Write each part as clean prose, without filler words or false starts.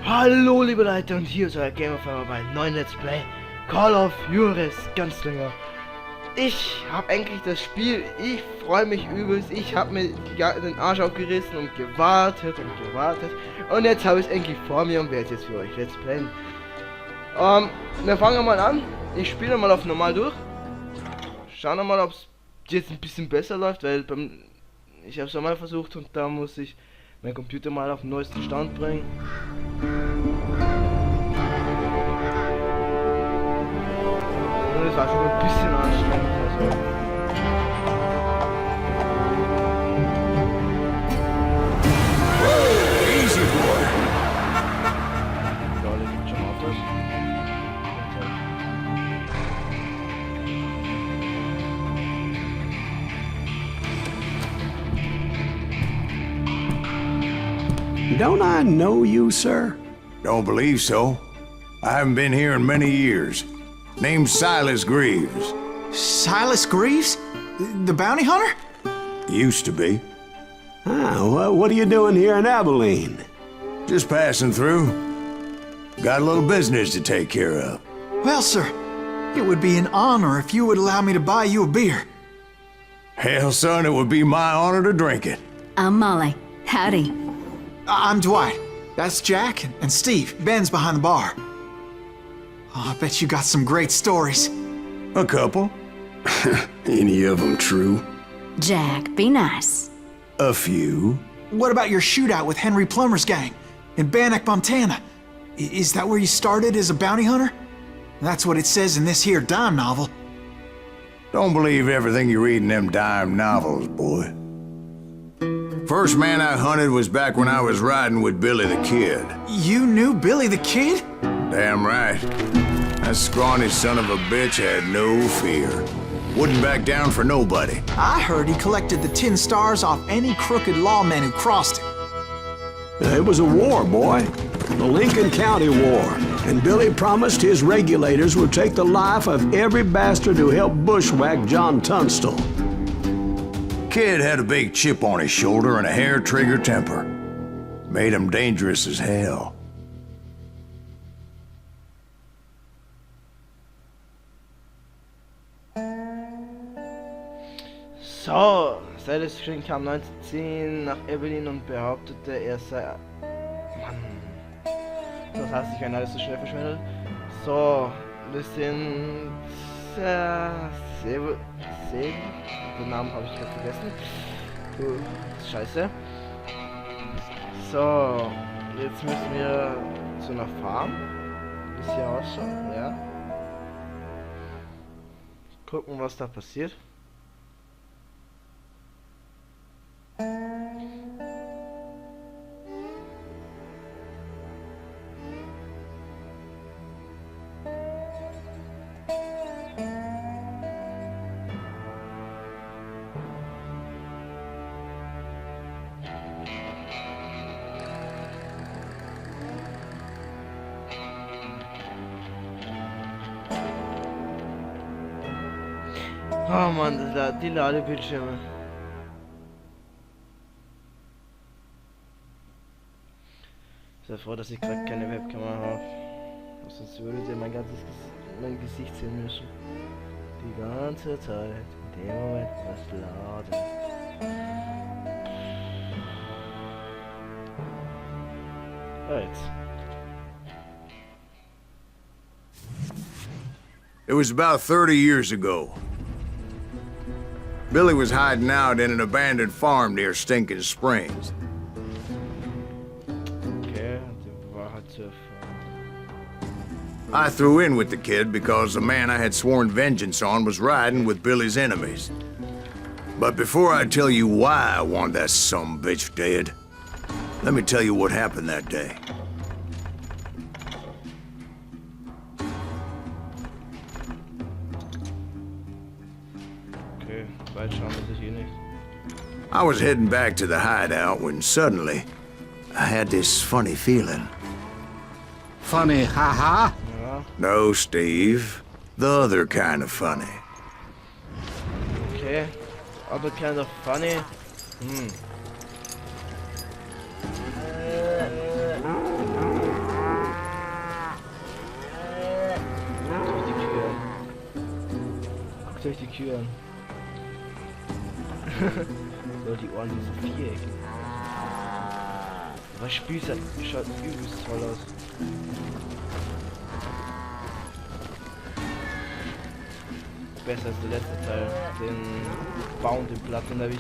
Hallo liebe Leute und hier ist euer GamerFOrever bei neuen Let's Play Call of Juarez Gunslinger. Ich habe endlich das Spiel, ich freue mich übelst, ich habe mir den Arsch aufgerissen und gewartet und jetzt habe ich es endlich vor mir und werde jetzt für euch Let's Playen. Wir fangen mal an, ich spiele mal auf normal durch, schauen wir mal, ob es jetzt ein bisschen besser läuft, weil ich habe es einmal versucht und da muss ich mein Computer mal auf den neuesten Stand bringen. Und das war schon ein bisschen anstrengend. Also. Easy boy. Ja, da gibt schon Autos. Don't I know you, sir? Don't believe so. I haven't been here in many years. Name's Silas Greaves. Silas Greaves? The bounty hunter? Used to be. Ah, what are you doing here in Abilene? Just passing through. Got a little business to take care of. Well, sir, it would be an honor if you would allow me to buy you a beer. Hell, son, it would be my honor to drink it. I'm Molly. Howdy. I'm Dwight. That's Jack and Steve. Ben's behind the bar. Oh, I bet you got some great stories. A couple. Any of them true? Jack, be nice. A few. What about your shootout with Henry Plummer's gang in Bannock, Montana? Is that where you started as a bounty hunter? That's what it says in this here dime novel. Don't believe everything you read in them dime novels, boy. First man I hunted was back when I was riding with Billy the Kid. You knew Billy the Kid? Damn right. That scrawny son of a bitch had no fear. Wouldn't back down for nobody. I heard he collected the 10 stars off any crooked lawmen who crossed him. It was a war, boy. The Lincoln County War. And Billy promised his regulators would take the life of every bastard who helped bushwhack John Tunstall. Kid had a big chip on his shoulder and a hair-trigger temper. Made him dangerous as hell. So, Silas Greaves kam 1910 nach Abilene und behauptete, er sei... Mann. Das heißt, ich kann alles so schnell verschwindet. So, wir sind... Den Namen habe ich gerade vergessen. Scheiße. So, jetzt müssen wir zu einer Farm. Wie es hier ausschaut, ja. Gucken, was da passiert. Oh Mann, die Ladebildschirme. Ich bin froh, dass ich gerade keine Webkamera habe. Sonst würdet ihr mein Gesicht sehen müssen. Die ganze Zeit, in dem Moment, wo es ladet. Right. It was about 30 years ago. Billy was hiding out in an abandoned farm near Stinking Springs. Okay, die war halt zur I threw in with the kid because the man I had sworn vengeance on was riding with Billy's enemies. But before I tell you why I want that sumbitch dead, let me tell you what happened that day. Okay, weit schauen wir sich hier nicht. I was heading back to the hideout when suddenly I had this funny feeling. Funny, haha? Ja. No, Steve. The other kind of funny. Okay, other kind of funny. ich die Kühe an. So, die Ohren sind Viereck. Aber das Spiel schaut übelst toll aus. Besser als der letzte Teil. Den Bound, den Blatt, den habe ich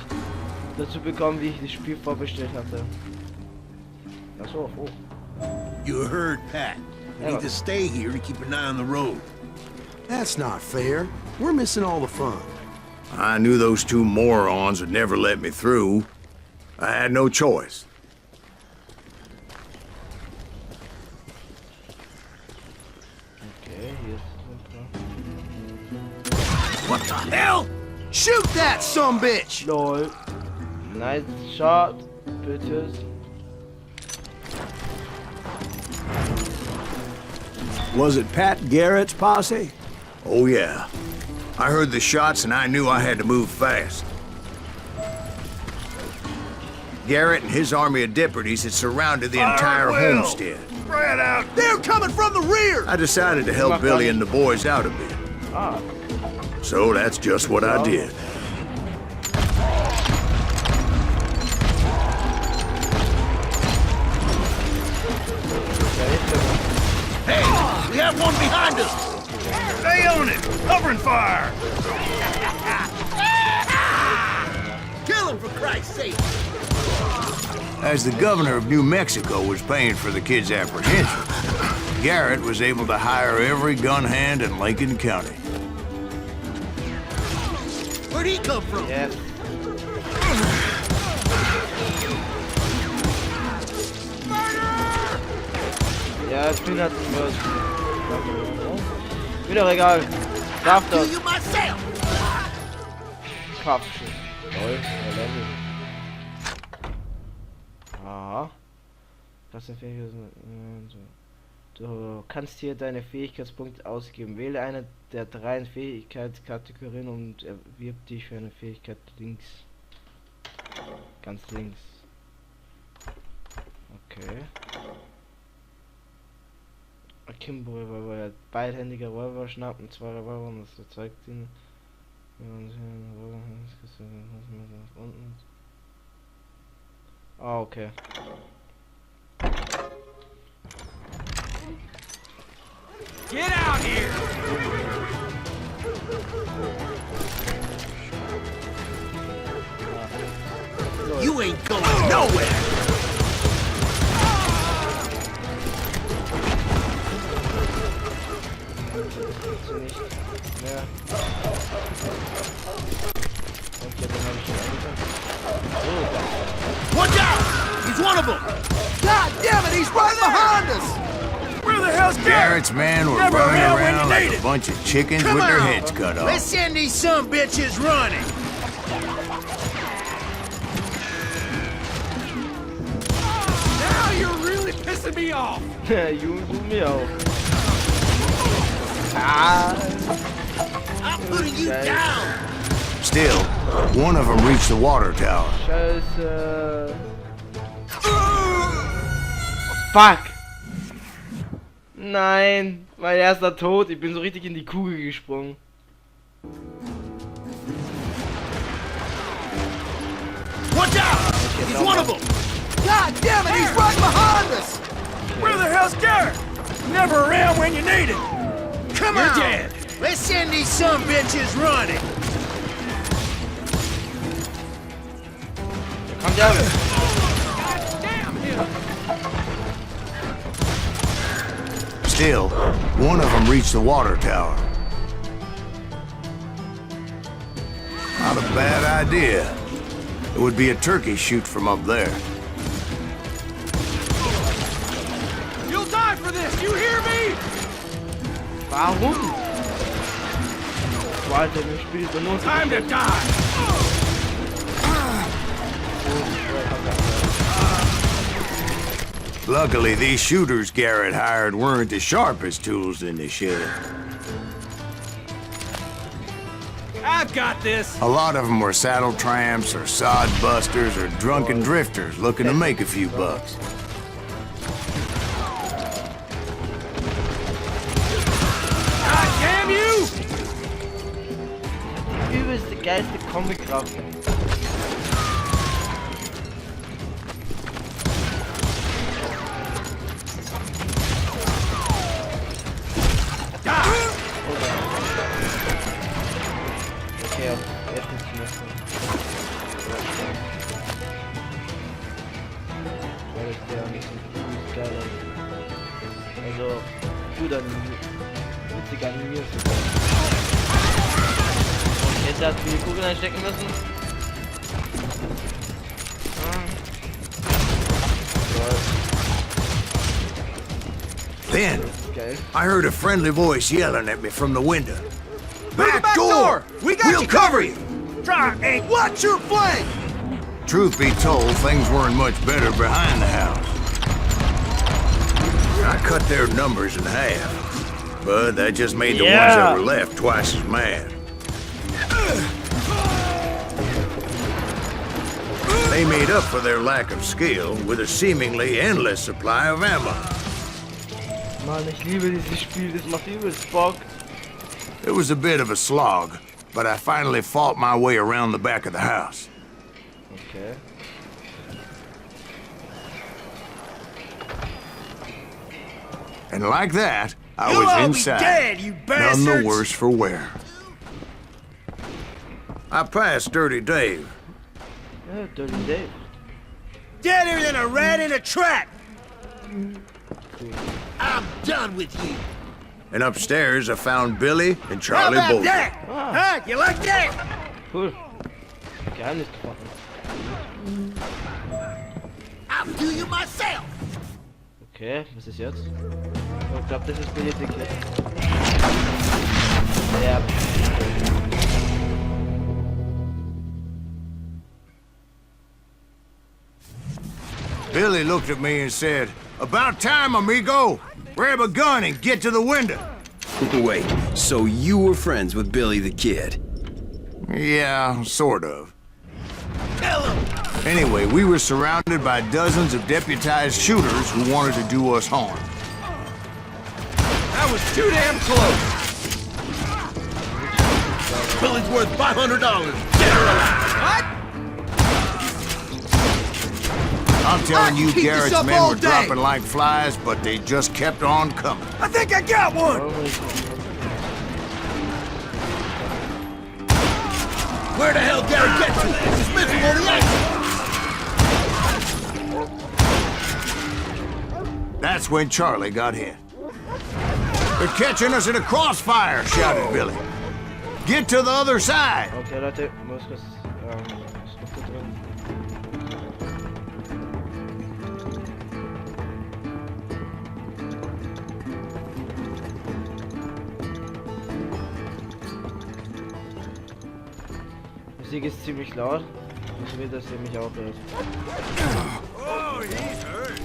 dazu bekommen, wie ich das Spiel vorbestellt hatte. Achso, oh. You heard Pat. You need to stay here to keep an eye on the road. That's not fair. We're missing all the fun. I knew those two morons would never let me through. I had no choice. Okay, hier ist What the hell? Shoot that sumbitch! LOL. Nice shot, bitte. Was it Pat Garrett's posse? Oh yeah. I heard the shots and I knew I had to move fast. Garrett and his army of deputies had surrounded the entire homestead. Spread out! They're coming from the rear! I decided to help Billy and the boys out a bit. Ah. So that's just what I did. Hey, we have one behind us! Stay on it! Covering fire! Kill him, for Christ's sake! As the governor of New Mexico was paying for the kids' apprehension, Garrett was able to hire every gun hand in Lincoln County. Where'd he come from? Yes. Ja, ich bin halt was. Wieder egal. Darf Do das. you myself! Kopfschuss. Toll, Level. Aha. Du kannst hier deine Fähigkeitspunkte ausgeben. Wähle eine der 3 Fähigkeitskategorien und erwirb dich für eine Fähigkeit links. Ganz links. Okay. Akimbo Revolver, beidhändiger Revolver schnappen, 2 Revolver und das erzeugt ihn. Ah, okay. Get out here! You ain't going nowhere! Nicht mehr. Okay, dann habe ich schon angefangen. Watch out! He's one of them! God damn it, he's right behind us! Where the hell's Garrett's men were Never running around when around you like need a it. bunch of chickens Come with their on. heads cut off. Let's send these sumbitches running! Now you're really pissing me off! Du mir auch. Ah. I'm putting you Okay. down! Still, one of them reached the water tower. Scheiße. Fuck. Nein, mein erster Tod. Ich bin so richtig in die Kugel gesprungen. Watch out! He's one of them! God damn it, he's right behind us! Where the hell's Garrett? Never around when you need it! Come on! Dead. Let's send these sumbitches running! Kommt ja. Damn him! Still, one of them reached the water tower. Not a bad idea. It would be a turkey shoot from up there. You'll die for this, you hear me? Warum? Walter, mir spielt so nur Time to die! Luckily, these shooters Garrett hired weren't the sharpest tools in the shed. I've got this! A lot of them were saddle tramps or sod busters or drunken drifters looking to make a few bucks. God damn you! geilste Comic-Kraft. Okay, jetzt funktioniert es. Weil ich der nicht so geil aus. Also, gut animiert. Witzig animiert. Und jetzt hat die Kugeln einstecken müssen. Then, Geil. I heard a friendly voice yelling at me from the window. Back door! We'll cover you! Try and watch your flank! Truth be told, things weren't much better behind the house. I cut their numbers in half, but that just made the ones that were left twice as mad. They made up for their lack of skill with a seemingly endless supply of ammo. Mann, ich liebe dieses Spiel, das macht übelst Bock. It was a bit of a slog, but I finally fought my way around the back of the house. Okay. And like that, I You'll all was be inside, dead, you none bastards! the worse for wear. I passed Dirty Dave. Ja, Dirty Dave. Deader than a rat in a trap! I'm done with you! And upstairs, I found Billy and How Charlie about Bolton. that? Huh? You like that? Cool. Geheimnis gefunden. I'll do you myself! Okay, was ist jetzt? Oh, ich glaube, das ist Politik jetzt. Ja. Billy looked at me and said, "About time, amigo! Grab a gun and get to the window!" Wait, so you were friends with Billy the Kid? Yeah, sort of. Tell him! Anyway, we were surrounded by dozens of deputized shooters who wanted to do us harm. That was too damn close! Billy's worth $500! Get her alive! What? I'm telling you, keep this Garrett's up men all were day. dropping like flies, but they just kept on coming. I think I got one! Where the hell Garrett get to? He's missing all the action! That's when Charlie got hit. "They're catching us in a crossfire!" shouted Billy. "Get to the other side!" Okay, Leute, muss kurz, Stoffe drin. Musik ist ziemlich laut. Ich will, dass ihr mich auch hört. Oh, he's hurt!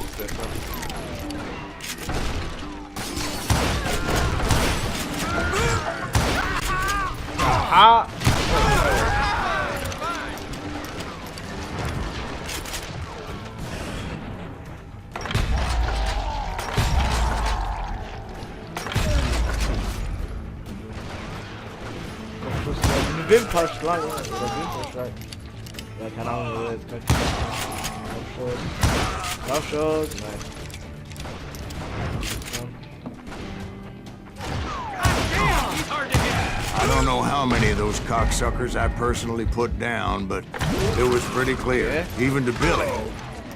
Ah! Wimperschlag oder Wimperschlag. Ja, keine Ahnung, oder jetzt gleich. Kopfschuss. Nein. I don't know how many of those cocksuckers I personally put down, but it was pretty clear, even to Billy,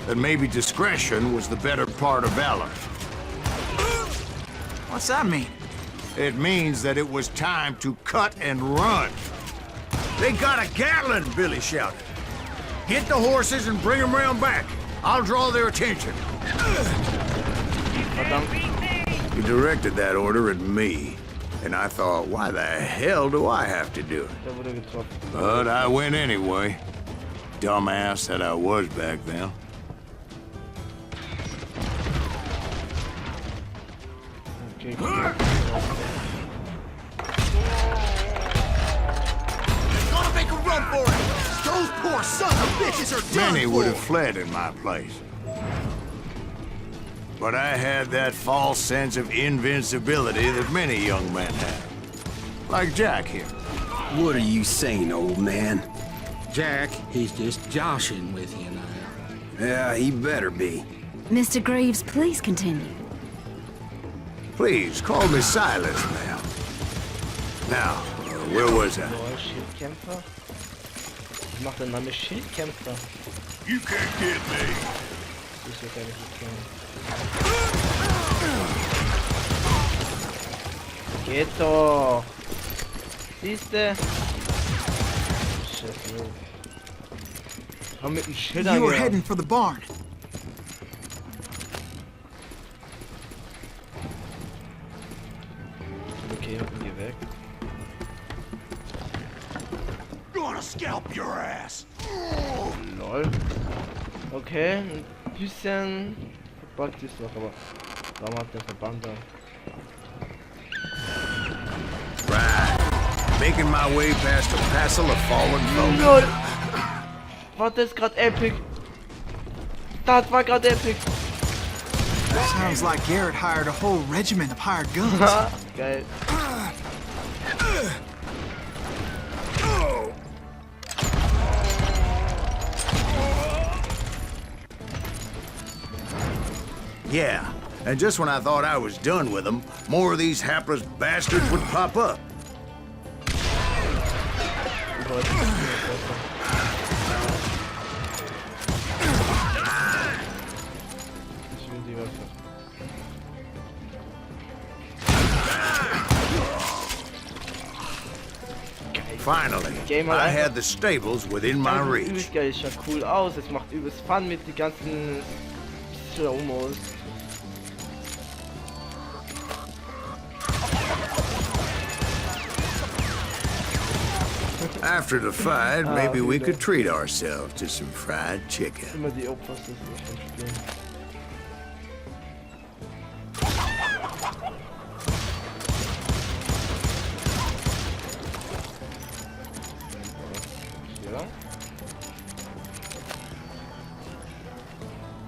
that maybe discretion was the better part of valor. What's that mean? It means that it was time to cut and run. "They got a Gatling!" Billy shouted. "Get the horses and bring them round back. I'll draw their attention." He directed that order at me, and I thought, why the hell do I have to do it? Der wurde getroffen. But I went anyway. Dumbass that I was back then. Okay. Gonna make a run for it! Those poor sons of bitches are done Many for! would have fled in my place. But I had that false sense of invincibility that many young men have. Like Jack here. What are you saying, old man? Jack, he's just joshing with you now. Yeah, he better be. Mr. Greaves, please continue. Please, call me Silas now. Now, where was I? Neuer Schildkämpfer. Was macht der Name Schildkämpfer? You can't get me. Das ist ja gar nicht okay. Geht doch! Siehste? Scheiße. Komm mit dem Schild You were angehauen. heading for the barn. Okay, geh weg. Gonna scalp your ass. Lol. Okay, ein bisschen verbuggt ist noch, aber warum hat der Verband da? Right. Making my way past a passel of fallen foes. LOL! War das gerade epic? Das war gerade epic! Sounds like Garrett hired a whole regiment of hired guns. Geil. Yeah, and just when I thought I was done with them, more of these hapless bastards would pop up. Finally, I had the stables within my reach. Übelst geil, es schaut cool aus, es macht übelst Fun mit den ganzen Slowmos. After the fight, maybe we could treat ourselves to some fried chicken. Immer die Opfer sind vom Spielen.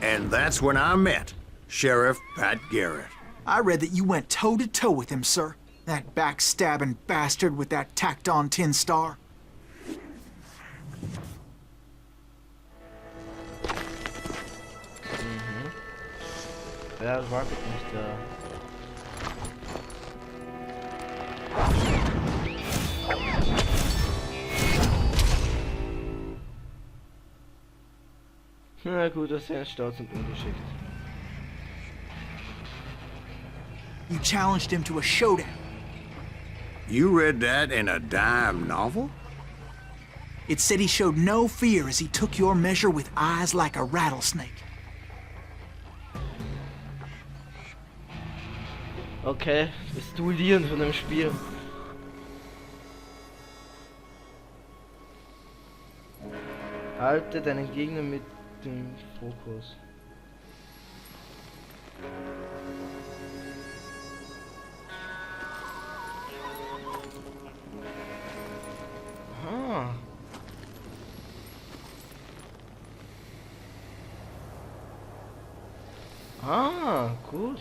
And that's when I met Sheriff Pat Garrett. I read that you went toe-to-toe with him, sir. That backstabbing bastard with that tacked-on tin star. Ja, das war nicht da. Na gut, das ist ja stolz und ungeschickt. You challenged him to a showdown. You read that in a dime novel? It said he showed no fear as he took your measure with eyes like a rattlesnake. Okay, das Duellieren von dem Spiel. Halte deinen Gegner mit dem Fokus. Ah. Ah, gut.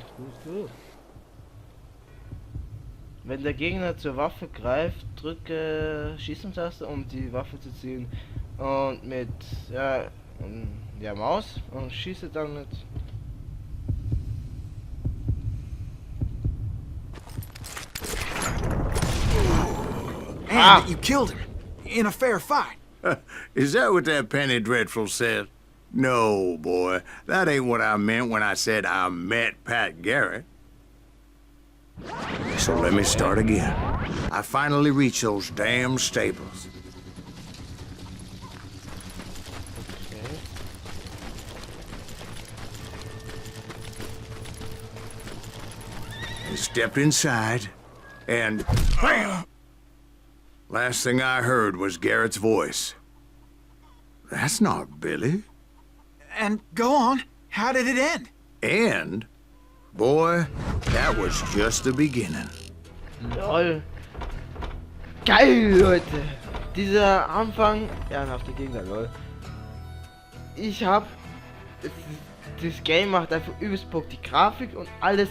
Wenn der Gegner zur Waffe greift, drücke Schießentaste, um die Waffe zu ziehen. Und mit der Maus und schieße dann mit. And that you killed him in a fair fight. Is that what that Penny Dreadful said? No, boy. That ain't what I meant when I said I met Pat Garrett. So let me start again. I finally reached those damn stables. Okay. I stepped inside, and BAM! Last thing I heard was Garrett's voice. That's not Billy. And go on, how did it end? And, boy, that was just the beginning. Lol. Geil, Leute. Dieser Anfang. Ehrenhafte Gegner, lol. Das Game macht einfach übelst Bock. Die Grafik und alles.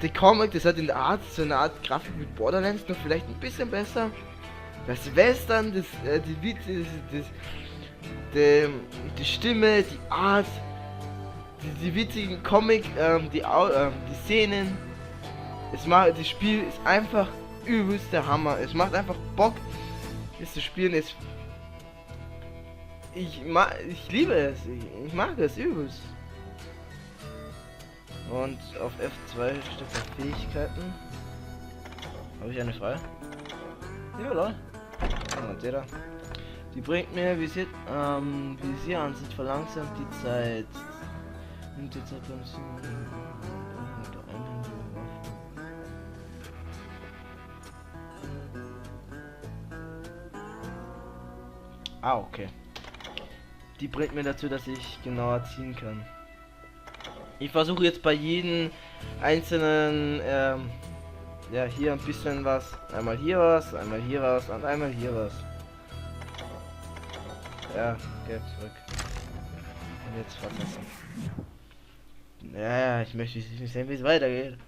Die Comic, das hat in der Art so eine Art Grafik mit Borderlands, nur vielleicht ein bisschen besser. Das Western, die Witze, die Stimme, die Art, die witzigen Comic, die Szenen. Das Spiel ist einfach übelst der Hammer. Es macht einfach Bock, es zu spielen. Ich liebe es. Ich mag es übelst. Und auf F2 steht da Fähigkeiten. Habe ich eine frei? Ja, lol. Und der da. Die bringt mir Visieransicht verlangsamt die Zeit. Nimmt die Zeit okay. Die bringt mir dazu, dass ich genauer ziehen kann. Ich versuche jetzt bei jedem einzelnen, ja, hier ein bisschen was. Einmal hier was, einmal hier was und einmal hier was. Ja, geht zurück. Und jetzt verpassen. Ja, ich möchte nicht sehen, wie es weitergeht.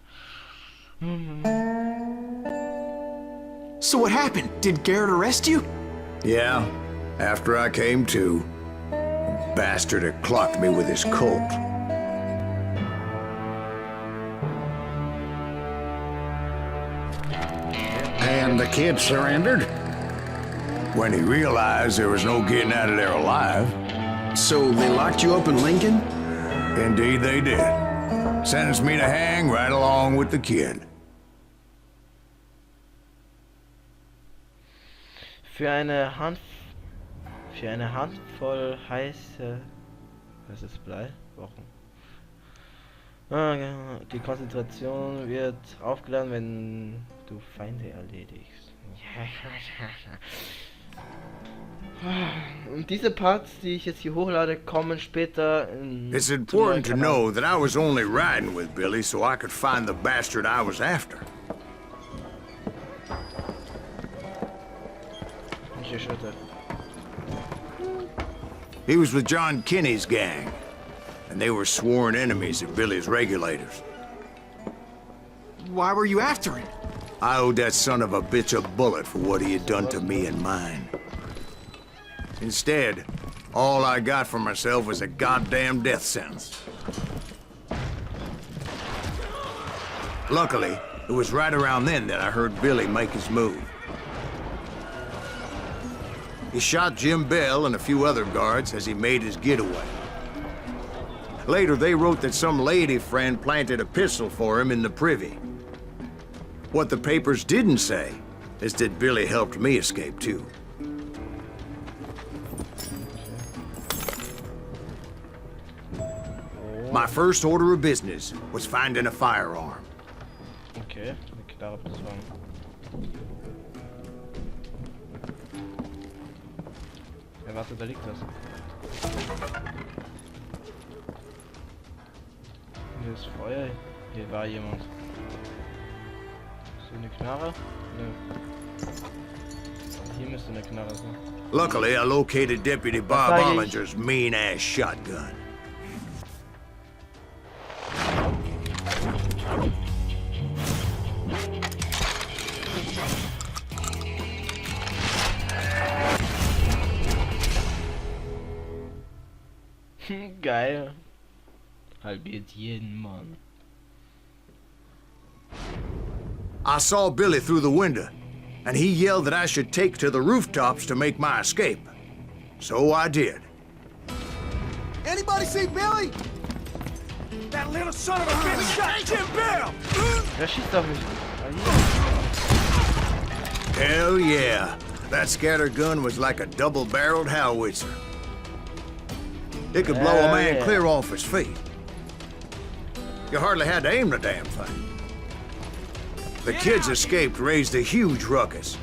So what happened? Did Garrett arrest you? Yeah, after I came to, the bastard had clocked me with his Colt. And the kid surrendered? When he realized there was no getting out of there alive. So they locked you up in Lincoln? Indeed they did. Sentenced me to hang right along with the kid. Für eine Handvoll heiße... Was ist Blei? Wochen. Die Konzentration wird aufgeladen, wenn du Feinde erledigst. Und diese Parts, die ich jetzt hier hochlade, kommen später in... It's important to know that I was only riding with Billy so I could find the bastard I was after. He was with John Kinney's gang, and they were sworn enemies of Billy's regulators. Why were you after him? I owed that son of a bitch a bullet for what he had done to me and mine. Instead, all I got for myself was a goddamn death sentence. Luckily, it was right around then that I heard Billy make his move. He shot Jim Bell and a few other guards as he made his getaway. Later, they wrote that some lady friend planted a pistol for him in the privy. What the papers didn't say is that Billy helped me escape too. My first order of business was finding a firearm. Okay, klare Beschreibung. Ja, warte, da liegt was. Hier ist Feuer. Hier war jemand. Ist hier eine Knarre? Nö. Hier müsste eine Knarre sein. Luckily, I located Deputy Bob Ollinger's mean-ass shotgun. Geil. Halbiert jeden Mann. I saw Billy through the window, and he yelled that I should take to the rooftops to make my escape. So I did. Anybody see Billy? That little son of a bitch shot Jim Bell! Der schießt doch nicht. Hell yeah. That scatter gun was like a double-barreled howitzer. It could blow a man clear off his feet. You hardly had to aim the damn thing. The kids escaped raised a huge ruckus,